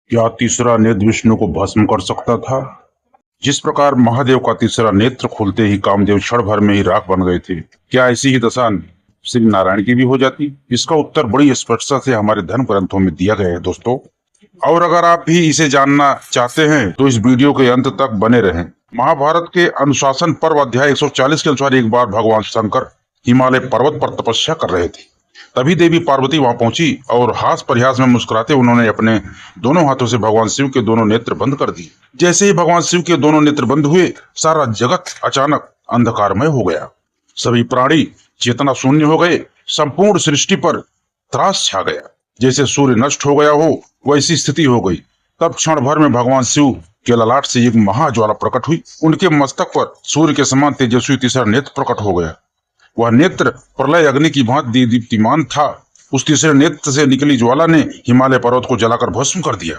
क्या तीसरा नेत्र विष्णु को भस्म कर सकता था? जिस प्रकार महादेव का तीसरा नेत्र खुलते ही कामदेव क्षण भर में ही राख बन गए थे, क्या ऐसी ही दशा श्री नारायण की भी हो जाती? इसका उत्तर बड़ी स्पष्टता से हमारे धर्म ग्रंथों में दिया गया है दोस्तों। और अगर आप भी इसे जानना चाहते हैं तो इस वीडियो के अंत तक बने रहें। महाभारत के अनुशासन पर्व अध्याय 140 के अनुसार एक बार भगवान शंकर हिमालय पर्वत पर तपस्या कर रहे थे। तभी देवी पार्वती वहां पहुंची और हास परिहास में मुस्कुराते उन्होंने अपने दोनों हाथों से भगवान शिव के दोनों नेत्र बंद कर दिए। जैसे ही भगवान शिव के दोनों नेत्र बंद हुए, सारा जगत अचानक अंधकारमय हो गया। सभी प्राणी चेतना शून्य हो गए। संपूर्ण सृष्टि पर त्रास छा गया। जैसे सूर्य नष्ट हो गया हो वैसी स्थिति हो गई। तब क्षण भर में भगवान शिव के ललाट से एक महाज्वाला प्रकट हुई। उनके मस्तक पर सूर्य के समान तेजस्वी तीसरा नेत्र प्रकट हो गया। वह नेत्र प्रलय अग्नि की भांति दीप्तिमान था। उस तीसरे नेत्र से निकली ज्वाला ने हिमालय पर्वत को जलाकर भस्म कर दिया।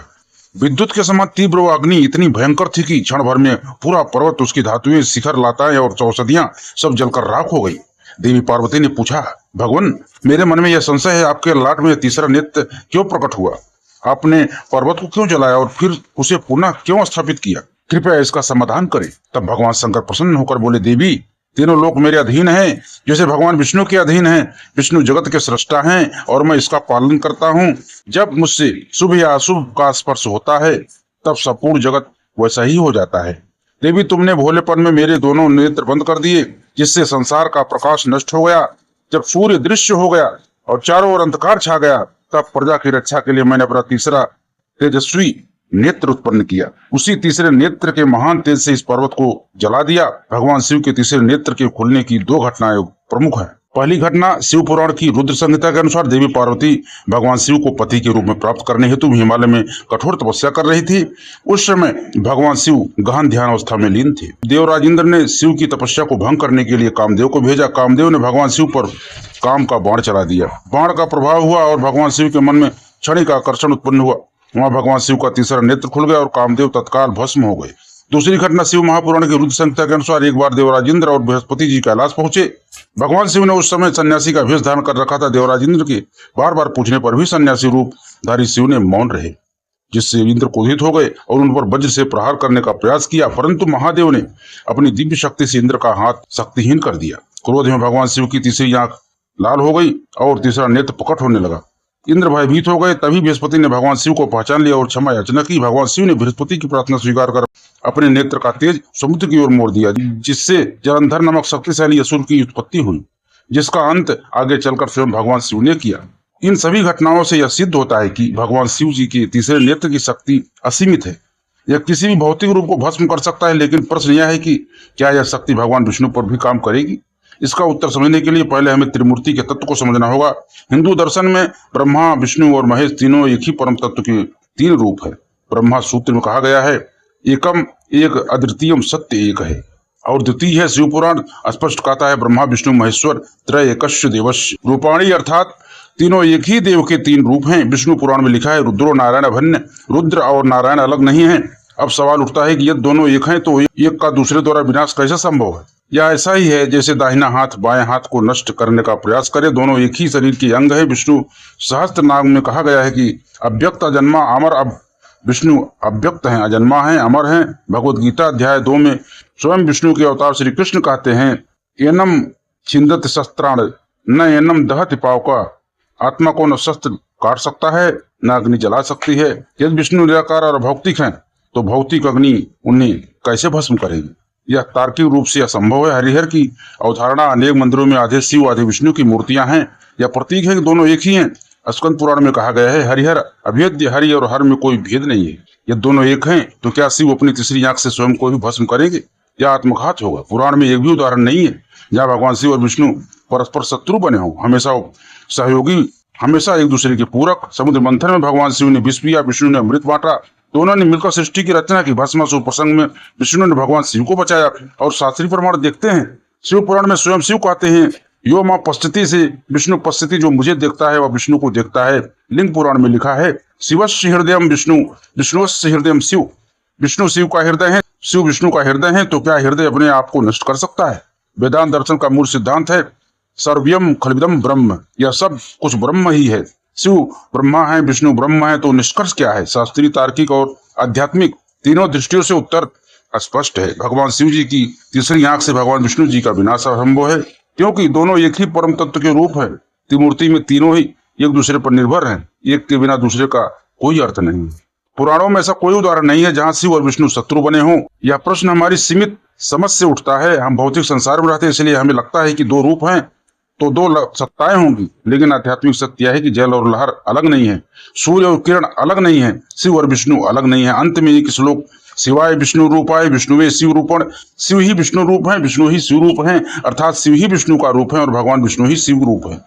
विद्युत के समान तीव्र वह अग्नि इतनी भयंकर थी कि क्षण भर में पूरा पर्वत, उसकी धातुएं, शिखर, लताएं और औषधियां सब जलकर राख हो गई। देवी पार्वती ने पूछा, भगवान, मेरे मन में यह संशय है, आपके ललाट में तीसरा नेत्र क्यों प्रकट हुआ? आपने पर्वत को क्यों जलाया और फिर उसे पुनः क्यों स्थापित किया? कृपया इसका समाधान करें। तब भगवान शंकर प्रसन्न होकर बोले, देवी, तीनों लोक मेरे अधीन हैं, जैसे भगवान विष्णु के अधीन हैं। विष्णु जगत के सृष्टा हैं और मैं इसका पालन करता हूँ। जब मुझसे शुभ या अशुभ का स्पर्श होता है तब संपूर्ण जगत वैसा ही हो जाता है। देवी, तुमने भोलेपन में मेरे दोनों नेत्र बंद कर दिए, जिससे संसार का प्रकाश नष्ट हो गया। जब सूर्य दृश्य हो गया और चारों ओर अंधकार छा गया, तब प्रजा की रक्षा के लिए मैंने अपना तीसरा तेजस्वी नेत्र उत्पन्न किया। उसी तीसरे नेत्र के महान तेज से इस पर्वत को जला दिया। भगवान शिव के तीसरे नेत्र के खुलने की दो घटनाएं प्रमुख हैं। पहली घटना शिव पुराण की रुद्र संहिता के अनुसार देवी पार्वती भगवान शिव को पति के रूप में प्राप्त करने हेतु हिमालय में कठोर तपस्या कर रही थी। उस समय भगवान शिव गहन ध्यान अवस्था में लीन थे। देवराज इंद्र ने शिव की तपस्या को भंग करने के लिए कामदेव को भेजा। कामदेव ने भगवान शिव पर काम का बाण चला दिया। बाण का प्रभाव हुआ और भगवान शिव के मन में क्षणिक आकर्षण उत्पन्न हुआ। वहां भगवान शिव का तीसरा नेत्र खुल गया और कामदेव तत्काल भस्म हो गए। दूसरी घटना शिव महापुराण की रुद्र संहिता के अनुसार एक बार देवराज इंद्र और बृहस्पति जी कैलाश पहुंचे। भगवान शिव ने उस समय सन्यासी का वेश धारण कर रखा था। देवराज इंद्र के बार बार पूछने पर भी सन्यासी रूप धारी शिव ने मौन रहे, जिससे इंद्र क्रोधित हो गए और उन पर वज्र से प्रहार करने का प्रयास किया, परंतु महादेव ने अपनी दिव्य शक्ति से इंद्र का हाथ शक्तिहीन कर दिया। क्रोध में भगवान शिव की तीसरी आंख लाल हो गई और तीसरा नेत्र प्रकट होने लगा। इंद्र भयभीत हो गए। तभी बृहस्पति ने भगवान शिव को पहचान लिया और क्षमा याचना की। भगवान शिव ने बृहस्पति की प्रार्थना स्वीकार कर अपने नेत्र का तेज समुद्र की ओर मोड़ दिया, जिससे जलंधर नामक शक्तिशाली असुर की उत्पत्ति हुई, जिसका अंत आगे चलकर स्वयं भगवान शिव ने किया। इन सभी घटनाओं से यह सिद्ध होता है कि भगवान शिव जी के तीसरे नेत्र की शक्ति असीमित है। यह किसी भी भौतिक रूप को भस्म कर सकता है, लेकिन प्रश्न यह है कि क्या यह शक्ति भगवान विष्णु पर भी काम करेगी? इसका उत्तर समझने के लिए पहले हमें त्रिमूर्ति के तत्व को समझना होगा। हिंदू दर्शन में ब्रह्मा, विष्णु और महेश तीनों एक ही परम तत्व के तीन रूप है। ब्रह्मा सूत्र में कहा गया है, एकम एक अद्वितीयम सत्य एक है। और द्वितीय है, शिव पुराण स्पष्ट कहता है, ब्रह्मा विष्णु महेश्वर त्रय एकस्य देवस्य रूपाणी, अर्थात तीनों एक ही देव के तीन रूप हैं। विष्णु पुराण में लिखा है, रुद्रो नारायण अभिन्न, रुद्र और नारायण अलग नहीं है। अब सवाल उठता है कि यदि दोनों एक हैं तो एक का दूसरे द्वारा विनाश कैसे संभव है? या ऐसा ही है जैसे दाहिना हाथ बाएं हाथ को नष्ट करने का प्रयास करे? दोनों एक ही शरीर के अंग है। विष्णु सहस्त्र नाम में कहा गया है कि अव्यक्त अजन्मा अमर। अब विष्णु अव्यक्त हैं, अजन्मा हैं, अमर हैं। भगवद गीता अध्याय 2 में स्वयं विष्णु के अवतार श्री कृष्ण कहते हैं, एनम छिंदत शस्त्राण न एनम दहति पावका। आत्मा को न शस्त्र काट सकता है न अग्नि जला सकती है। यदि विष्णु निराकार और भौतिक हैं तो भौतिक अग्नि उन्हें कैसे भस्म करेगी? यह तार्किक रूप से असंभव है। हरिहर की अवधारणा अनेक मंदिरों में आधे शिव आधे विष्णु की मूर्तियां हैं। यह प्रतीक है कि दोनों एक ही हैं। स्कंद पुराण में कहा गया है, हरिहर अभेद्य, हरि और हर में कोई भेद नहीं है। यह दोनों एक हैं तो क्या शिव अपनी तीसरी आंख से स्वयं को भी भस्म करेंगे? यह आत्मघात होगा। पुराण में एक भी उदाहरण नहीं है जहाँ भगवान शिव और विष्णु परस्पर शत्रु बने हों। हमेशा सहयोगी, हमेशा एक दूसरे के पूरक। समुद्र मंथन में भगवान शिव ने विष पिया, विष्णु ने अमृत बांटा। दोनों ने मिलकर सृष्टि की रचना की। भस्मासुर प्रसंग में विष्णु ने भगवान शिव को बचाया। और शास्त्रीय प्रमाण देखते हैं, शिव पुराण में स्वयं शिव कहते हैं, यो मां पश्चिति से विष्णु पश्चिति, जो मुझे देखता है वह विष्णु को देखता है। लिंग पुराण में लिखा है, शिवस्य हृदयम विष्णु विष्णुस्य हृदयम शिव। विष्णु शिव का हृदय है, शिव विष्णु का हृदय है, तो क्या हृदय अपने आप को नष्ट कर सकता है? वेदांत दर्शन का मूल सिद्धांत है, सर्वयम खलविदम ब्रह्म, यह सब कुछ ब्रह्म ही है। शिव ब्रह्मा है, विष्णु ब्रह्म है, तो निष्कर्ष क्या है? शास्त्रीय, तार्किक और आध्यात्मिक तीनों दृष्टियों से उत्तर स्पष्ट है। भगवान शिव जी की तीसरी आंख से भगवान विष्णु जी का विनाश संभव है, क्योंकि दोनों एक ही परम तत्व के रूप है। त्रिमूर्ति में तीनों ही एक दूसरे पर निर्भर हैं, एक के बिना दूसरे का कोई अर्थ नहीं। पुराणों में ऐसा कोई उदाहरण नहीं है जहां शिव और विष्णु शत्रु बने हों। यह प्रश्न हमारी सीमित समझ से उठता है। हम भौतिक संसार में रहते हैं, इसलिए हमें लगता है कि दो रूप हैं तो दो सत्ताएं होंगी, लेकिन आध्यात्मिक सत्य यह है कि जल और लहर अलग नहीं है, सूर्य और किरण अलग नहीं है, शिव और विष्णु अलग नहीं है। अंत में एक श्लोक, शिवाय विष्णु रूपाय विष्णुवे शिव रूपण, शिव ही विष्णु रूप है, विष्णु ही शिव रूप है, अर्थात शिव ही विष्णु का रूप है और भगवान विष्णु ही शिव रूप है।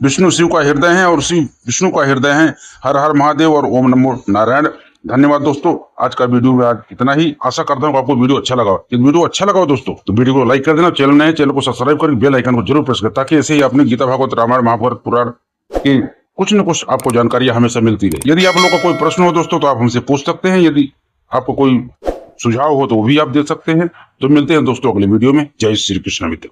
विष्णु शिव का हृदय है और शिव विष्णु का हृदय है। हर हर महादेव और ओम नमो नारायण। धन्यवाद दोस्तों, आज का वीडियो में आज इतना ही। आशा करता हूँ आपको वीडियो अच्छा लगा। यदि वीडियो अच्छा लगा हो दोस्तों तो वीडियो को लाइक कर देना, चैनल नए चैनल को सब्सक्राइब करके बेल आइकन को जरूर प्रेस करें, ताकि ऐसे ही अपने गीता भागवत रामायण महाभारत पुराण की कुछ न कुछ आपको जानकारी हमेशा मिलती रहे। यदि आप लोगों का कोई प्रश्न हो दोस्तों तो आप हमसे पूछ सकते हैं, यदि आपको कोई सुझाव हो तो वो भी आप दे सकते हैं। तो मिलते हैं दोस्तों अगले वीडियो में। जय श्री कृष्ण मित्र।